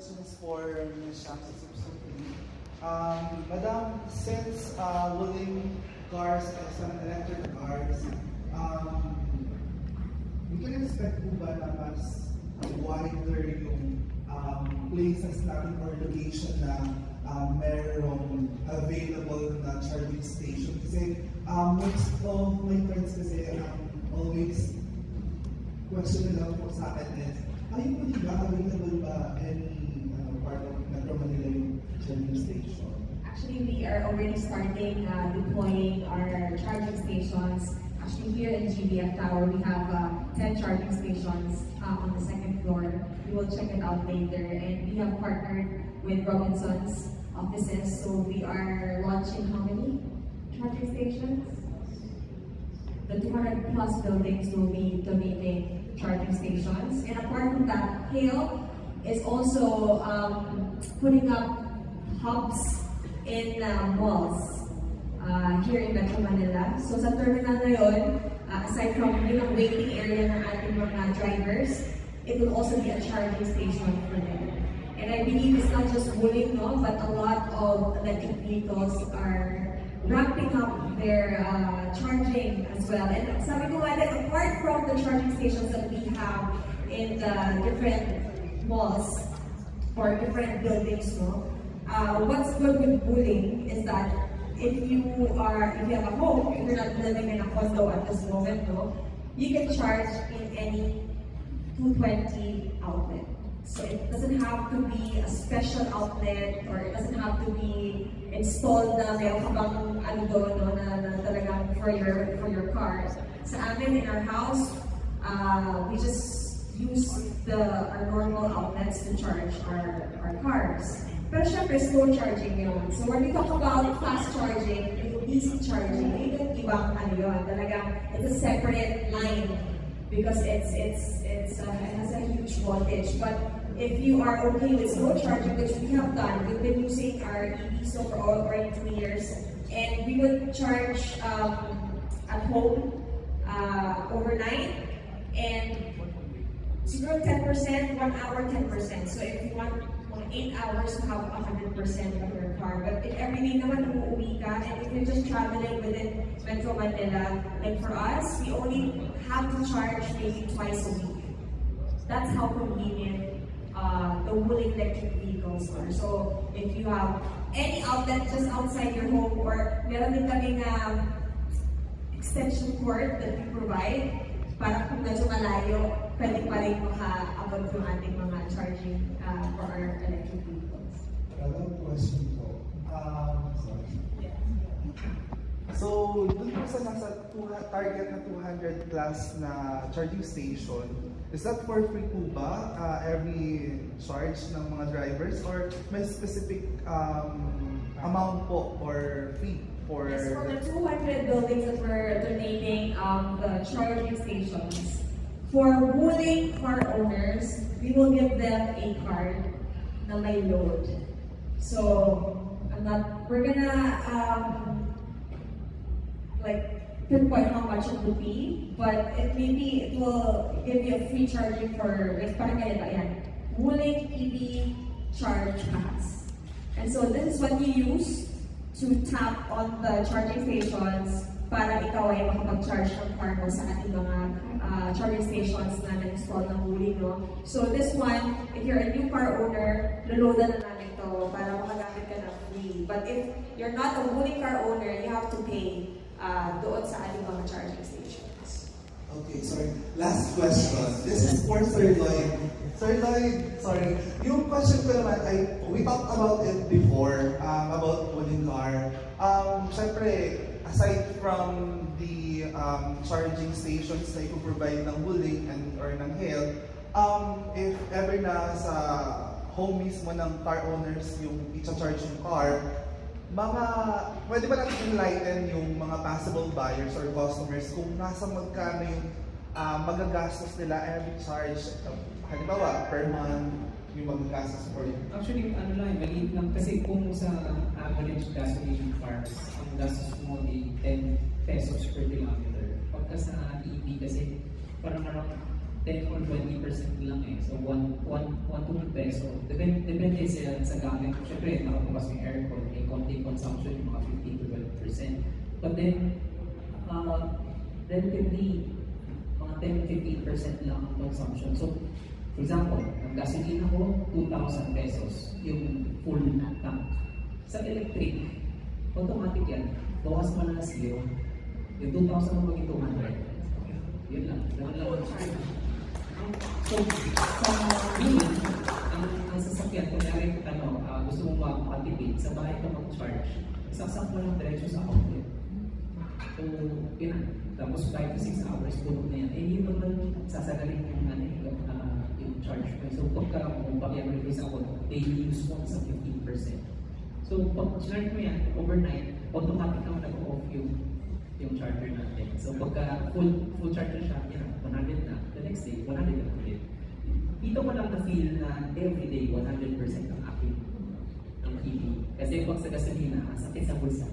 questions for Ms. Shamsi Subsuti. Madam, since Wuling cars is an electric cars, we can expect po ba na mas wider yung places natin or location na merong available na charging station? Kasi most of my friends kasi always question nila po sa akin is, ayun po diba available ba any part of Metro Manila yung charging station? Actually, we are already starting deploying our charging stations. Actually, here in GBF Tower, we have 10 charging stations on the second floor. We will check it out later. And we have partnered with Robinson's offices. So we are launching how many charging stations? The 200 plus buildings will be donating charging stations. And apart from that, Hale is also putting up hubs in malls here in Metro Manila. So sa terminal na yun, aside from yung waiting area ng ating mga drivers, it will also be a charging station for them. And I believe it's not just Wuling, no, but a lot of electric vehicles are ramping up their charging as well. And sabi ko nga that apart from the charging stations that we have in the different malls or different buildings, no, what's good with Wuling is that if you have a home, if you're not living in a condo at this moment, no, you can charge in any 220 outlet. So it doesn't have to be a special outlet or it doesn't have to be installed na meron ka bang ano doon, no, na talagang for your car. Sa amin in our house, we just use our normal outlets to charge our cars. Pero syempre, slow charging yun. So when we talk about fast charging, DC charging, yung ibang ano yun, talagang it's a separate line because it has a huge voltage. But if you are okay with slow charging, which we have done, we've been using our EV so for already 2 years, and we would charge at home overnight, and siguro 10%, 1 hour 10%. So if you want 8 hours to have 100% of your car. But if every day naman umuwi ka, and if you're just traveling within Metro Manila, like for us, we only have to charge maybe twice a week. That's how convenient the Wuling electric vehicles are. So if you have any outlet just outside your home, or meron din kaming extension cord that we provide, para kung medyo malayo, pwede pa rin makaabot yung ating mga charging for our electric vehicles. Another question po. Sorry. So, dun po sa nasa target na 200 plus na charging station, is that for free po ba every charge ng mga drivers, or may specific amount po or fee? Yes, for the 200 buildings that we're donating the charging stations, for Wuling car owners, we will give them a card na may load. So, we're gonna pinpoint how much it would be, but it will give you a free charging for, like, parang ganito, ayan, Wuling EV Charge Pass. And so this is what you use to tap on the charging stations para ikaw ay makapag-charge ng car mo sa ating mga charging stations na na-install ng Wuling, no? So this one, if you're a new car owner, loloadan na namin ito para makagamit ka ng free. But if you're not a Wuling car owner, you have to pay doon sa ating mga charging stations. Okay, sorry. Last question. This is for Sir Lloyd. Sir Lloyd, sorry. Yung question ko naman we talked about it before, about Wuling car. Siyempre, aside from the charging stations na i-provide ng Wuling or ng Hale, if ever na sa home mismo ng car owners yung i-charge yung car, pwede ba natin enlighten yung mga possible buyers or customers kung nasa magkano yung magagastos nila every charge? Halimbawa, per month, yung magagastos for you. Actually, maliit lang. Kasi kung sa average gasoline cars, ang gastos mo ay 10 pesos per kilometer. Pagka sa EV kasi, parang 10 or 20% lang eh. So, 1 to 2 peso. Depende sila sa gamit. Siyempre, nakabukas yung aircon, may konting consumption, yung mga 15 to 20%. But then, relatively, mga 10-15% lang ang consumption. So, for example, ang gasolina ko, 2,000 pesos yung full tank. Sa electric, automatic yan. Bawas mo na na zero. Yung 2,000 mo maging 200. Yun lang. Ganun lang. So, sa billing, ang sasakyan, kunyari, gusto mong makatipid, sa bahay ka mag-charge, isasak mo lang diretso sa outlet. So, yun na. Tapos 5 to 6 hours, bulog na yan. Eh, yun naman sasagalin yung charge mo. So, pagka kung pag-i-release ako, daily use mo sa 15%. So, pag charge mo yan, overnight, automatic naman nag-off yung charger natin. So, pagka full charger siya, yan, 100 na. The next day, 100 na ulit. Dito ko lang na-feel na everyday, 100% ang aking TV. Kasi pag sa gasolina, sakit sa bulsa.